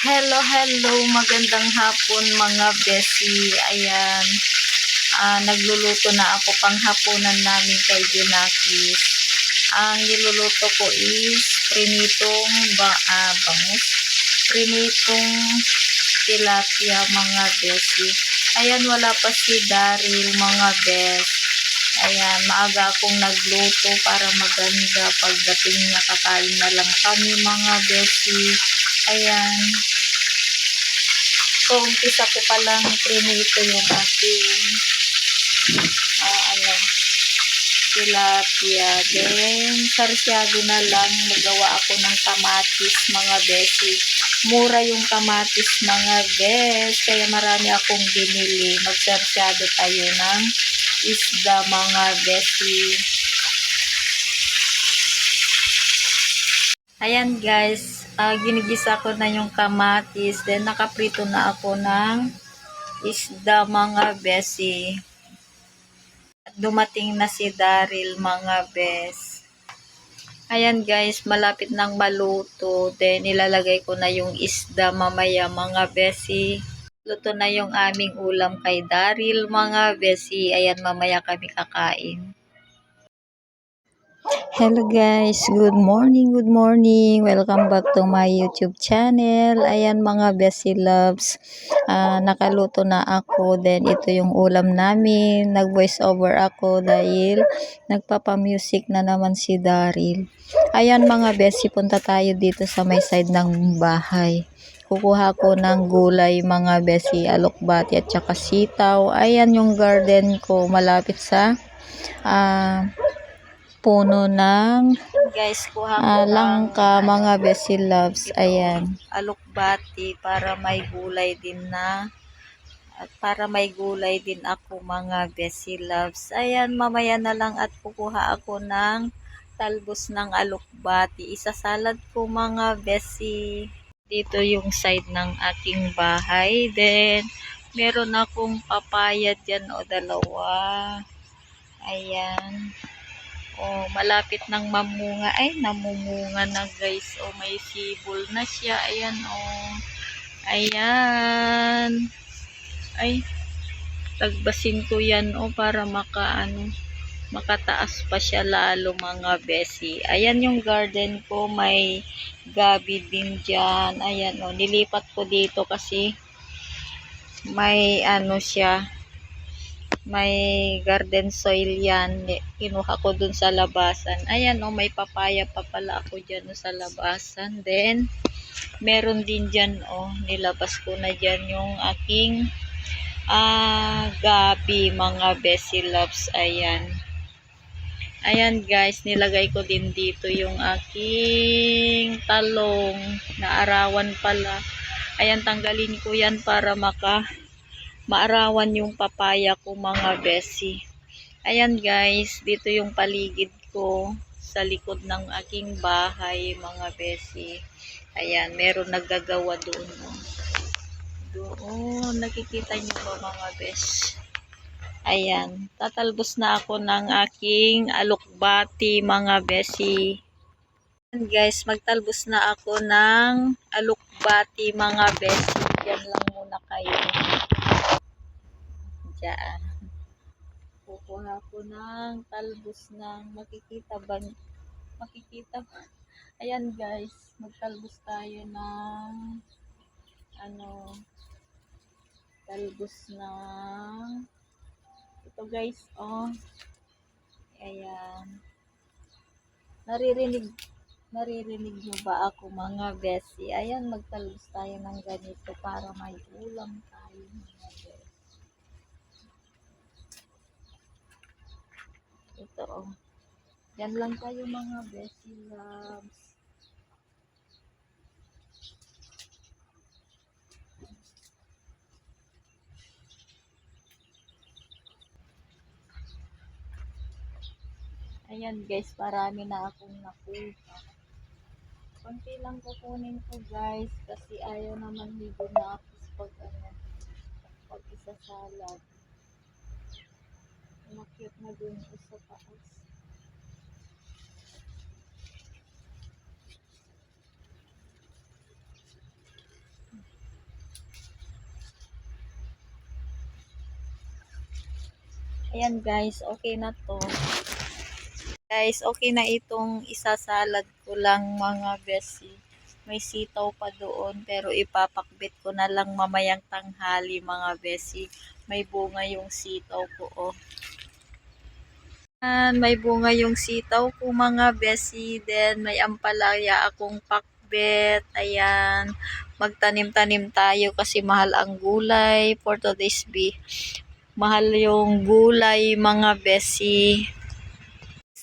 Hello, hello. Magandang hapon mga besi. Ayan. Nagluluto na ako pang hapunan namin kay Junakis. Ang niluluto ko is prinitong bangus. Prinitong tilapia mga besi. Ayan, wala pa si Daryl mga bes. Ayan, maaga akong nagluto para maganda. Pagdating niya, kakain na lang kami mga besi. Ayan. So, umpisa ko palang prinito yung aking tilapia. Then, sarsyado na lang magawa ako ng kamatis mga besi. Mura yung kamatis mga bes. Kaya marami akong binili. Magsaryado tayo ng isda mga besi. Ayan guys, ginigisa ko na yung kamatis. Then, nakaprito na ako ng isda mga besi. Dumating na si Daryl mga bes. Ayan guys, malapit nang maluto. Then, nilalagay ko na yung isda mamaya mga besi. Luto na yung aming ulam kay Daryl mga besi. Ayan, mamaya kami kakain. Hello guys, good morning, good morning. Welcome back to my YouTube channel. Ayan mga besi loves, nakaluto na ako. Then ito yung ulam namin. Nag voice over ako dahil nagpapa-music na naman si Daryl. Ayan mga besi, punta tayo dito sa may side ng bahay. Kukuha ko ng gulay mga besi, alokbati at saka sitaw. Ayan yung garden ko malapit sa puno ng guys, kuha ko langka mga besi loves. Ayan, alokbati para may gulay din na at para may gulay din ako mga besi loves. Ayan, mamaya na lang at kukuha ako ng talbos ng alokbati. Isasalad ko mga besi. Dito yung side ng aking bahay. Then, meron akong papaya dyan o dalawa. Ayan. Oh, malapit nang mamunga. Ay, namumunga na guys. Oh, may sibol na siya. Ayan, oh. Ayan. Ay, tagbasin ko yan, oh, para makataas pa siya lalo mga besi. Ayan yung garden ko. May gabi din dyan. Ayan, oh. Nilipat ko dito kasi may siya. May garden soil yan. Kinuha ko dun sa labasan. Ayan, oh, may papaya pa pala ako dyan, oh, sa labasan. Then, meron din dyan, oh, nilabas ko na dyan yung aking gabi, mga besi loves. Ayan. Ayan guys, nilagay ko din dito yung aking talong na arawan pala. Ayan, tanggalin ko yan para maarawan yung papaya ko mga besi. Ayan guys, dito yung paligid ko sa likod ng aking bahay mga besi. Ayan, meron naggagawa doon. Doon, nakikita nyo ba mga bes? Ayan, tatalbos na ako ng aking alokbati mga besi. Ayan guys, magtalbos na ako ng alokbati mga besi. Diyan lang muna kayo. Diyan. Kukuha ko ng talbos ng makikita ba? Ayan guys, magtalbos tayo ng talbos ng ito guys, oh. Ayan. Naririnig nyo ba ako mga besi? Ayan, magtalbos tayo ng ganito para may ulam tayo mga besi. Ito, oh. Yan lang tayo mga besi loves. Ayan guys, marami na akong nakuha. Konti lang kukunin ko guys kasi ayaw naman ni Junakis pag isasalad. Umakyat na dun sa taas. Ayan guys, okay na to. Guys, okay na itong isasalad ko lang mga besi. May sitaw pa doon pero ipapakbit ko na lang mamayang tanghali mga besi. May bunga yung sitaw ko oh. Ayan, may bunga yung sitaw ko mga besi. Then may ampalaya akong pakbet. Ayan, magtanim-tanim tayo kasi mahal ang gulay for today's mahal yung gulay mga besi.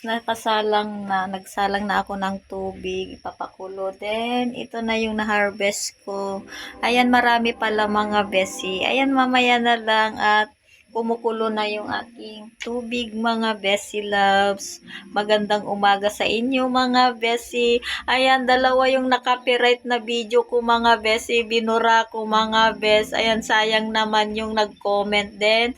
Nagsalang na ako ng tubig, ipapakulo. Then, ito na yung na-harvest ko. Ayan, marami pala mga besi. Ayan, mamaya na lang at kumukulo na yung aking tubig mga besi loves. Magandang umaga sa inyo mga besi. Ayan, dalawa yung na-copyright na video ko mga besi. Binura ko mga bes. Ayan, sayang naman yung nag-comment din.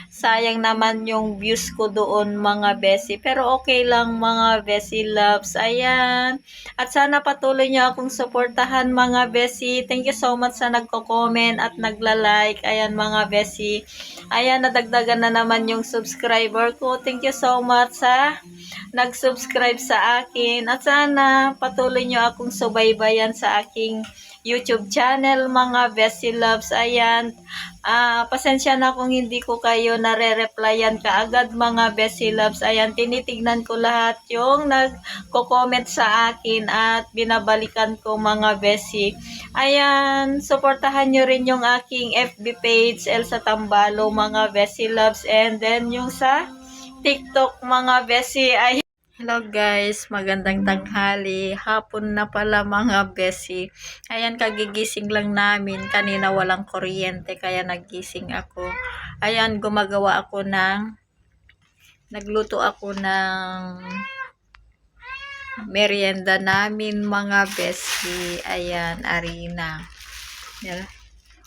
Sayang naman yung views ko doon mga besi. Pero okay lang mga besi loves. Ayan. At sana patuloy nyo akong suportahan mga besi. Thank you so much sa nagko-comment at nagla-like. Ayan mga besi. Ayan, nadagdagan na naman yung subscriber ko. Thank you so much sa nag-subscribe sa akin. At sana patuloy nyo akong subaybayan sa aking YouTube channel mga besi loves. Ayan, pasensya na kung hindi ko kayo nare-replyan kaagad mga besi loves. Ayan, tinitignan ko lahat yung nagko-comment sa akin at binabalikan ko mga besi. Ayan, suportahan nyo rin yung aking FB page Elsa Tambalo mga besi loves, and then yung sa TikTok mga besi. Ay, hello guys, magandang tanghali. Hapon na pala mga besi. Ayan, kagigising lang namin. Kanina walang kuryente kaya nagising ako. Ayan, nagluto ako ng merienda namin mga besi. Ayan, harina.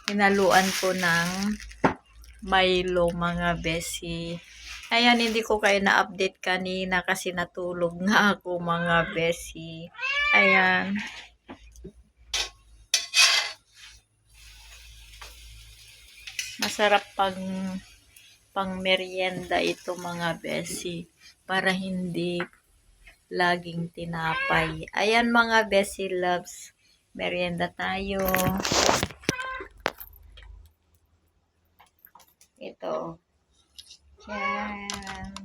Hinaluan ko ng Milo mga besi. Ayan, hindi ko kayo na-update kanina kasi natulog nga ako mga besi. Ayan. Masarap pang merienda ito mga besi. Para hindi laging tinapay. Ayan mga besi loves. Merienda tayo. Ito. Yan.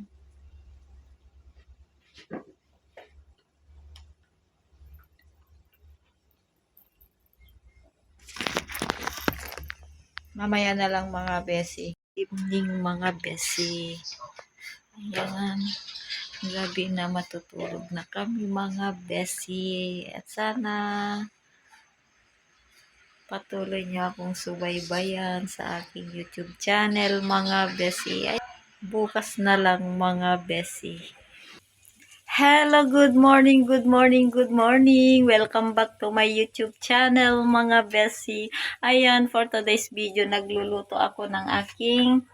Mamaya na lang mga besi. Evening mga besi. Ayan. Gabi na matutulog na kami mga besi. At sana patuloy niyo akong subaybayan sa aking YouTube channel mga besi. Ay, bukas na lang mga besi. Hello, good morning, good morning, good morning. Welcome back to my YouTube channel mga besi. Ayan, for today's video, nagluluto ako ng aking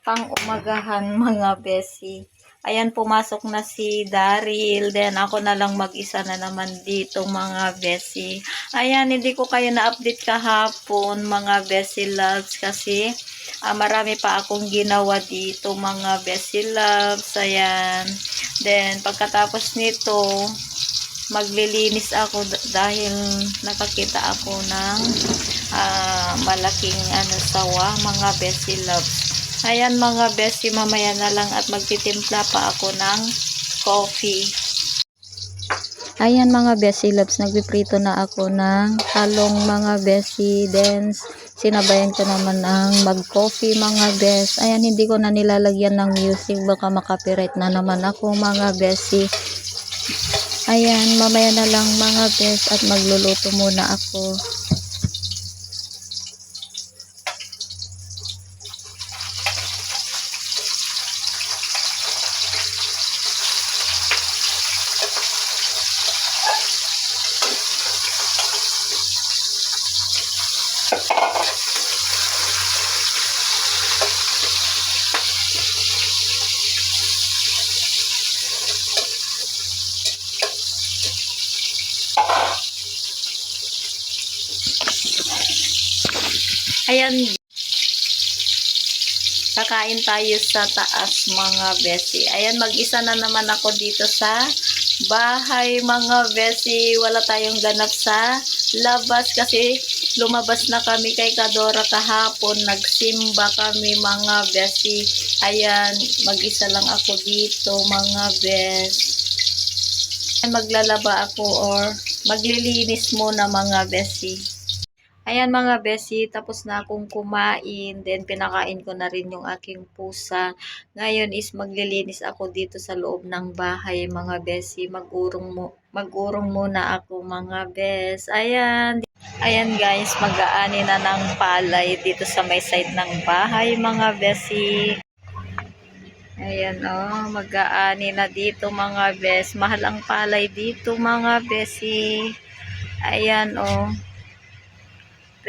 pang-umagahan mga besi. Ayan, pumasok na si Daryl. Then, ako na lang mag-isa na naman dito mga besi. Ayan, hindi ko kayo na-update kahapon mga besi loves kasi marami pa akong ginawa dito mga besi loves. Ayan. Then, pagkatapos nito, maglilinis ako dahil nakakita ako ng malaking sawa mga besi loves. Ayan mga besi, mamaya na lang at magtitimpla pa ako ng coffee. Ayan mga besi loves, nagpiprito na ako ng talong mga besi. Then, sinabayan ko naman ang mag-coffee mga bes. Ayan, hindi ko na nilalagyan ng music. Baka makapiright na naman ako mga besi. Ayan, mamaya na lang mga bes at magluluto muna ako. Ayan, Kakain tayo sa taas mga besi. Ayan, mag-isa na naman ako dito sa bahay mga besi. Wala tayong ganap sa labas kasi lumabas na kami kay Kadora kahapon. Nagsimba kami mga besi. Ayan, mag-isa lang ako dito mga bes. Maglalaba ako or maglilinis muna mga besi. Ayan mga besi, tapos na akong kumain, then pinakain ko na rin yung aking pusa. Ngayon is maglilinis ako dito sa loob ng bahay mga besi. Mag-urong muna ako mga bes. Ayan. Ayan guys, mag-aani na ng palay dito sa may side ng bahay mga besi. Ayan mag-aani na dito mga bes. Mahal ang palay dito mga besi. Ayan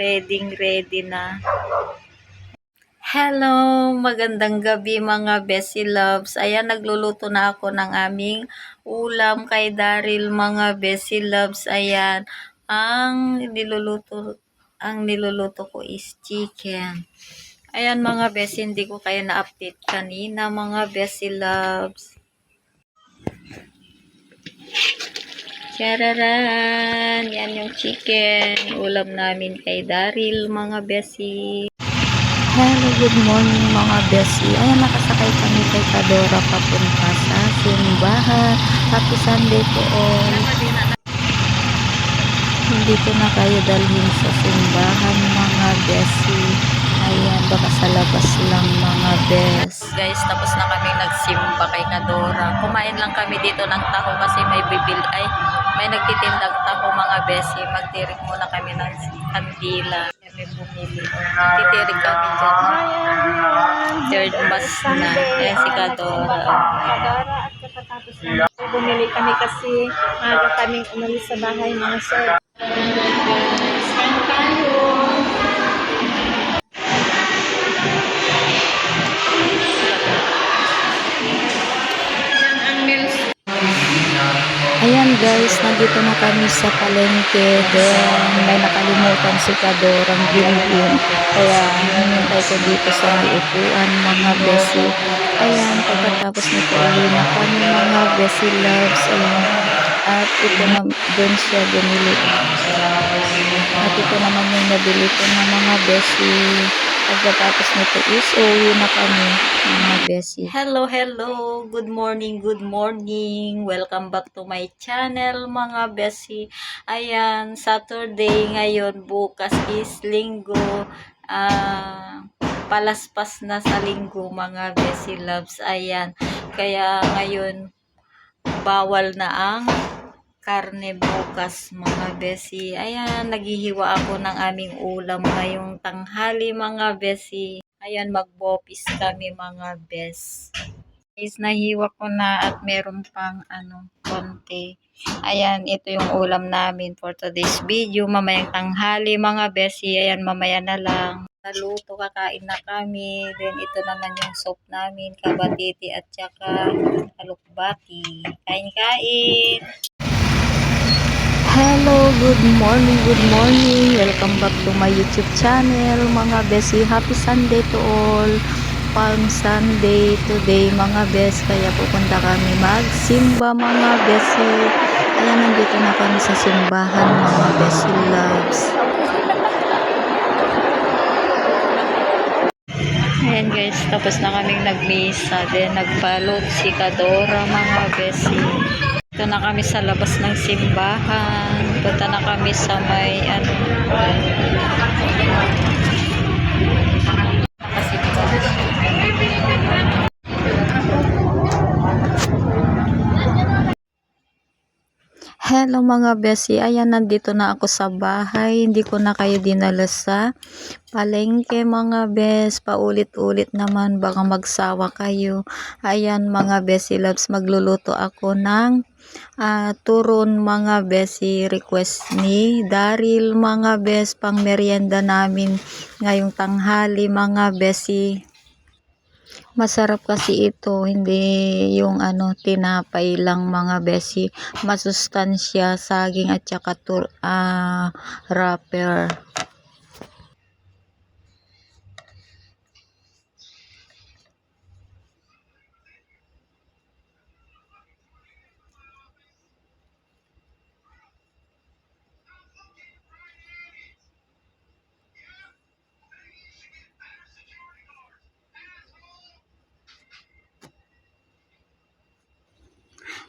ready na. Hello, magandang gabi mga Bessie Loves. Ayan, nagluluto na ako ng aming ulam kay Daryl mga Bessie Loves. Ayan, ang niluluto ko is chicken. Ayan mga Bessie, hindi ko kayo na-update kanina mga Bessie Loves. Chararan! Yan yung chicken. Ulam namin kay Daryl mga Bessie. Hello, good morning mga Bessie. Ayan, nakasakay kami kay Kadora papunta sa simbahan. Happy Sunday to all. Hindi ko na kayo dalhin sa simbahan mga Bessie. Ayan, baka sa labas lang mga bes. Guys, tapos na kami nagsimba kay Kadora. Kumain lang kami dito ng taho kasi may nagtitindang taho mga Bessie. Magtirik muna kami ng kandila. Kami bumili. Titirik kami dyan. Third mass na. Ayan si Kadora. Kadora at kapatapos na bumili kami kasi maaga kaming umalis sa bahay mga sir. Saan tayo? Ayan guys, nandito na kami sa palengke. Then may nakalimutan si Kadorang bilhin. Kaya hinintay ko dito sa may upuan mga besi. Ayan, pagkatapos nito uwi na kami mga besi loves. Ayan. At ito na doon siya bumili. At ito naman yung nabili ko ng mga besi. Pagkatapos nito is uwi na kami mga besi. Hello, hello. Good morning, good morning. Welcome back to my channel mga besi. Ayan, Saturday ngayon. Bukas is linggo. Palaspas na sa linggo mga besi loves. Ayan, kaya ngayon bawal na ang karne bukas mga besi. Ayan, naghihiwa ako ng aming ulam ngayong tanghali mga besi. Ayan, magbopis kami mga bes. Is nahiwa ko na at meron pang konti. Ayan, ito yung ulam namin for today's video. Mamayang tanghali mga besi. Ayan, mamaya na lang. Naluto, kakain na kami. Then ito naman yung soup namin, kabatiti at saka alukbati. Kain-kain! Hello, good morning, good morning. Welcome back to my YouTube channel mga besi. Happy Sunday to all. Palm Sunday today mga bes. Kaya pupunta kami magsimba mga besi. Ayan, nandito na kami sa simbahan mga besi loves. Ayan guys, tapos na kaming nagmisa. Then nagbalot si Kadora mga besi. Ito na kami sa labas ng simbahan. Punta na kami sa may Hello mga besi, ayan, nandito na ako sa bahay. Hindi ko na kayo dinala sa palengke mga bes. Paulit-ulit naman, baka magsawa kayo. Ayan mga besi loves, magluluto ako ng turon mga besi. Request ni Daryl mga bes, pang merienda namin ngayong tanghali mga besi. Masarap kasi ito, hindi yung tinapay lang mga besi. Masustansya, saging at saka wrapper.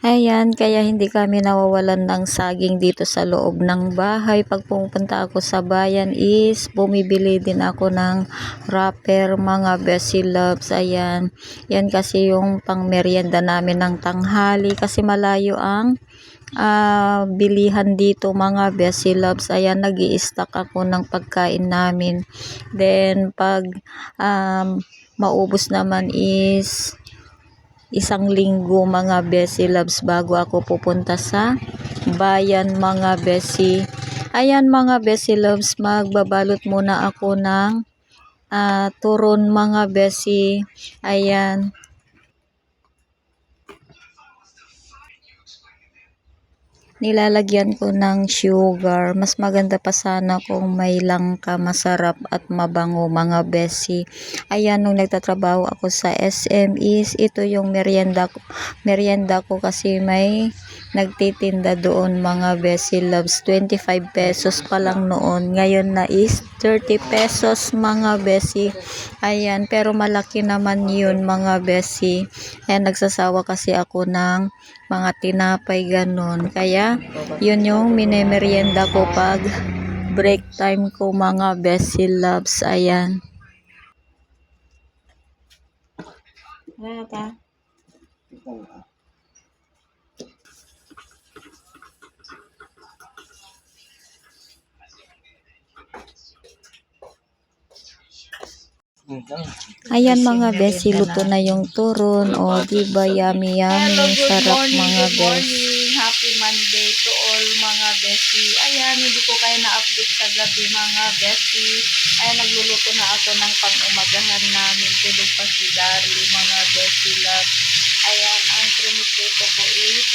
Ayan, kaya hindi kami nawawalan ng saging dito sa loob ng bahay. Pag pumunta ako sa bayan is bumibili din ako ng wrapper, mga Bessie Loves. Ayan, yan kasi yung pang merienda namin ng tanghali kasi malayo ang bilihan dito, mga Bessie Loves. Ayan, nag-i-stock ako ng pagkain namin. Then pag maubos naman is isang linggo, mga Bessie Loves, bago ako pupunta sa bayan, mga Bessie. Ayan, mga Bessie Loves, magbabalot muna ako ng turon, mga Bessie. Ayan. Nilalagyan ko ng sugar. Mas maganda pa sana kung may langka, masarap at mabango, mga Bessie. Ayan, nung nagtatrabaho ako sa SM is ito yung merienda ko kasi may nagtitinda doon, mga Bessie Loves. 25 pesos pa lang noon. Ngayon na is 30 pesos, mga Bessie. Ayan, pero malaki naman yun, mga Bessie. Ayan, nagsasawa kasi ako ng mga tinapay, ganun. Kaya yun yung minemerienda ko pag break time ko, mga Bessie Loves. Ayan. Wala ta. Ayan, mga Bessie, luto na yung turon. O, diba, yummy, Hello, yummy. good Sarap, morning, mga good Bessie. morning. Happy Monday to all, mga Bessie. Ayan, hindi ko kayo na-update sa gabi, mga Bessie. Ayan, nagluluto na ako ng pang-umagahan namin. Tulog pa si Darly, mga Bessie Love. Ayan, ang trinipito ko is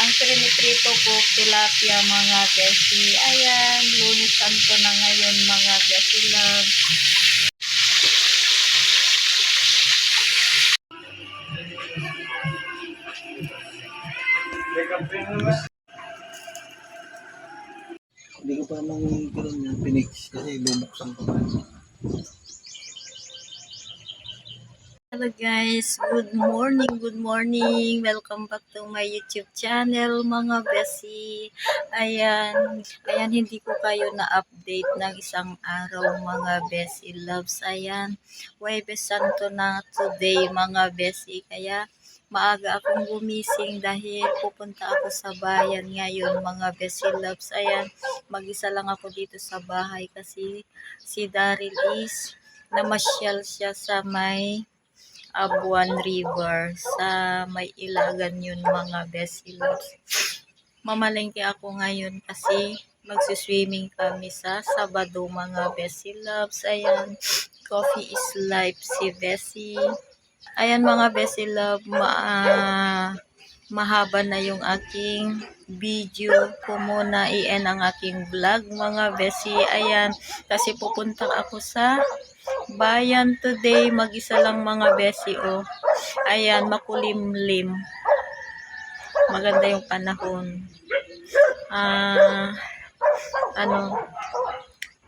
ang trinitrito ko, tilapia, mga Bessie. Ayan, Lunes Santo na ngayon, mga Bessie Love. Hindi ko pa naman ganun yung pinix kasi bubuksan ko pa. Hello guys, good morning, good morning. Welcome back to my YouTube channel, mga Bessie. Ayan, hindi ko kayo na-update ng isang araw, mga Bessie Loves. Ayan, Huwebes Santo na today, mga Bessie. Kaya maaga akong gumising dahil pupunta ako sa bayan ngayon, mga Bessie Loves. Ayan, mag-isa lang ako dito sa bahay kasi si Daryl is namasyal siya sa may Abuan River sa may Ilagan yun, mga Bessie Loves. Mamalengke ako ngayon kasi magsiswimming kami sa Sabado, mga Bessie Loves. Ayan, coffee is life si Bessie. Ayan, mga Bessie Love, mahaba na yung aking video ko, muna i-end ang aking vlog, mga Bessie. Ayan, kasi pupunta ako sa bayan today, mag-isa lang, mga Bessie. Oh, ayan, makulimlim, maganda yung panahon.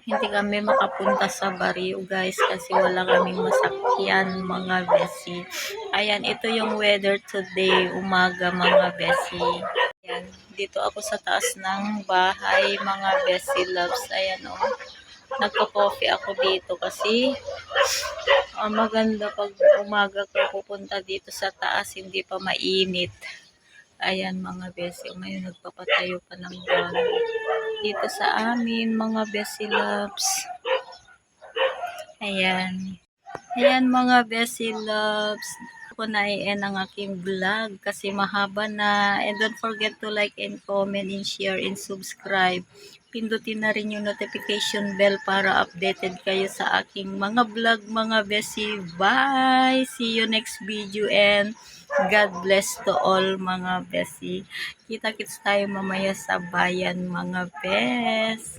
Hindi kami makapunta sa Barrio, guys, kasi wala kaming masakyan, mga Bessie. Ayan, ito yung weather today, umaga, mga Bessie. Ayan, dito ako sa taas ng bahay, mga Bessie Loves. Ayan, oh, nagko-coffee ako dito kasi maganda pag umaga ko pupunta dito sa taas, hindi pa mainit. Ayan, mga Bessie, ngayon nagpapatayo pa ng bahay dito sa amin, mga Bessie Loves. Ayan. Ayan, mga Bessie Loves. Ako na i-end ang aking vlog kasi mahaba na. And don't forget to like and comment and share and subscribe. Pindutin na rin yung notification bell para updated kayo sa aking mga vlog, mga Bessie. Bye! See you next video and God bless to all, mga Bessie. Kita-kits tayo mamaya sa bayan, mga Bes.